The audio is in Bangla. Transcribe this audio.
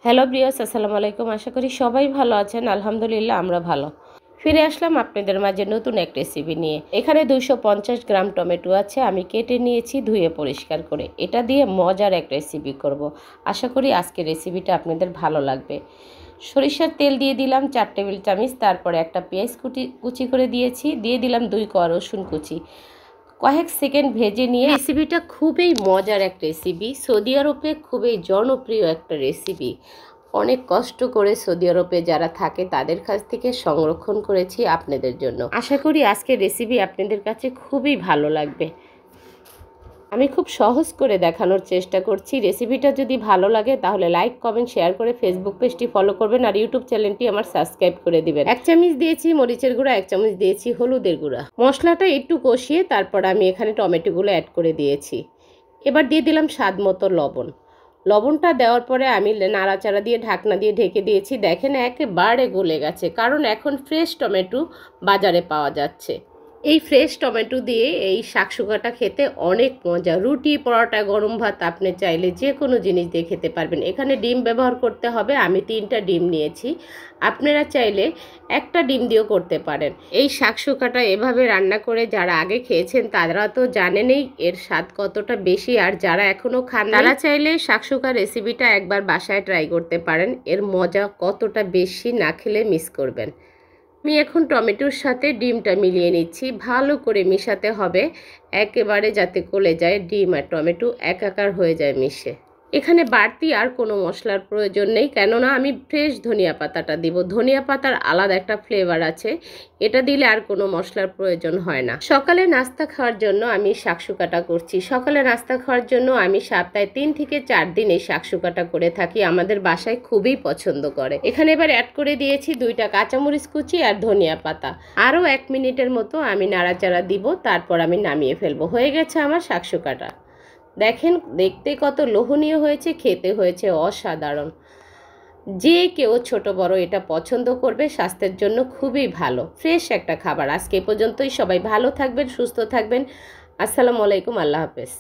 হ্যালো ভিউয়ার্স, আসসালামু আলাইকুম। আশা করি সবাই ভালো আছেন। আলহামদুলিল্লাহ আমরা ভালো। ফিরে আসলাম আপনাদের মাঝে নতুন এক রেসিপি নিয়ে। এখানে 250 গ্রাম টমেটো আছে, আমি কেটে নিয়েছি ধুয়ে পরিষ্কার করে। এটা দিয়ে মজার এক রেসিপি করব। আশা করি আজকের রেসিপিটা আপনাদের ভালো লাগবে। সরিষার তেল দিয়ে দিলাম 4 টেবিল চামচ, তারপরে একটা পেঁয়াজ কুচি করে দিয়েছি, দিয়ে দিলাম 2 কোয়া রসুন কুচি। কয়েক সেকেন্ড ভেজে নিয়ে রেসিপিটা খুবই মজার এক রেসিপি, সৌদি আরবে খুবই জনপ্রিয় একটা রেসিপি। অনেক কষ্ট করে সৌদি আরবে যারা থাকে তাদের কাছ থেকে সংরক্ষণ করেছি আপনাদের জন্য। আশা করি আজকের রেসিপি আপনাদের কাছে খুবই ভালো লাগবে। আমি খুব সহজ করে দেখানোর চেষ্টা করছি। রেসিপিটা যদি ভালো লাগে তাহলে লাইক, কমেন্ট, শেয়ার করে ফেসবুক পেজটি ফলো করবেন আর ইউটিউব চ্যানেলটি আমার সাবস্ক্রাইব করে দিবেন। 1 চামচ দিয়েছি মরিচের গুঁড়া, 1 চামচ দিয়েছি হলুদের গুঁড়া। মশলাটা একটু কষিয়ে তারপর আমি এখানে টমেটোগুলো অ্যাড করে দিয়েছি। এবার দিয়ে দিলাম স্বাদ মতো লবণ। লবণটা দেওয়ার পরে আমি নাড়াচাড়া দিয়ে ঢাকনা দিয়ে ঢেকে দিয়েছি। দেখেন একেবারে গলে গেছে, কারণ এখন ফ্রেশ টমেটো বাজারে পাওয়া যাচ্ছে। এই ফ্রেশ টমেটো দিয়ে এই শাকশুকাটা খেতে অনেক মজা। রুটি, পরোটা, গরম ভাত আপনি চাইলে যে কোনো জিনিস দিয়ে খেতে পারবেন। এখানে ডিম ব্যবহার করতে হবে, আমি 3টা ডিম নিয়েছি। আপনারা চাইলে একটা ডিম দিয়েও করতে পারেন। এই শাকশুকাটা এভাবে রান্না করে যারা আগে খেয়েছেন তারা তো জানেনই এর স্বাদ কতটা বেশি, আর যারা এখনও খান তারা চাইলে শাকশুকা রেসিপিটা একবার বাসায় ট্রাই করতে পারেন। এর মজা কতটা বেশি না খেলে মিস করবেন। আমি এখন টমেটোর সাথে ডিমটা মিলিয়ে নিচ্ছি, ভালো করে মিশাতে হবে একেবারে যাতে গলে যায়, ডিম আর টমেটো একাকার হয়ে যায় মিশে। এখানে বাড়তি আর কোনো মশলার প্রয়োজন নেই, কেননা আমি ফ্রেশ ধনিয়া পাতাটা দিব। ধনিয়া পাতার আলাদা একটা ফ্লেভার আছে, এটা দিলে আর কোনো মশলার প্রয়োজন হয় না। সকালে নাস্তা খাওয়ার জন্য আমি শাকশুকাটা করছি। সকালে নাস্তা খাওয়ার জন্য আমি সপ্তাহে 3 থেকে 4 দিন এই শাকশুকাটা করে থাকি, আমাদের বাসায় খুবই পছন্দ করে। এখানে এবার অ্যাড করে দিয়েছি 2টা কাঁচামরিচ কুচি আর ধনিয়া পাতা। আরও 1 মিনিটের মতো আমি নাড়াচাড়া দিব, তারপর আমি নামিয়ে ফেলবো। হয়ে গেছে আমার শাকশুকাটা। দেখেন দেখতে কত লোভনীয় হয়েছে, খেতে হয়েছে অসাধারণ। যে কেউ ছোট বড় এটা পছন্দ করবে, স্বাস্থ্যের জন্য খুবই ভালো, ফ্রেশ একটা খাবার। আজকে এ পর্যন্তই। সবাই ভালো থাকবেন, সুস্থ থাকবেন। আসসালামু আলাইকুম, আল্লাহ হাফেজ।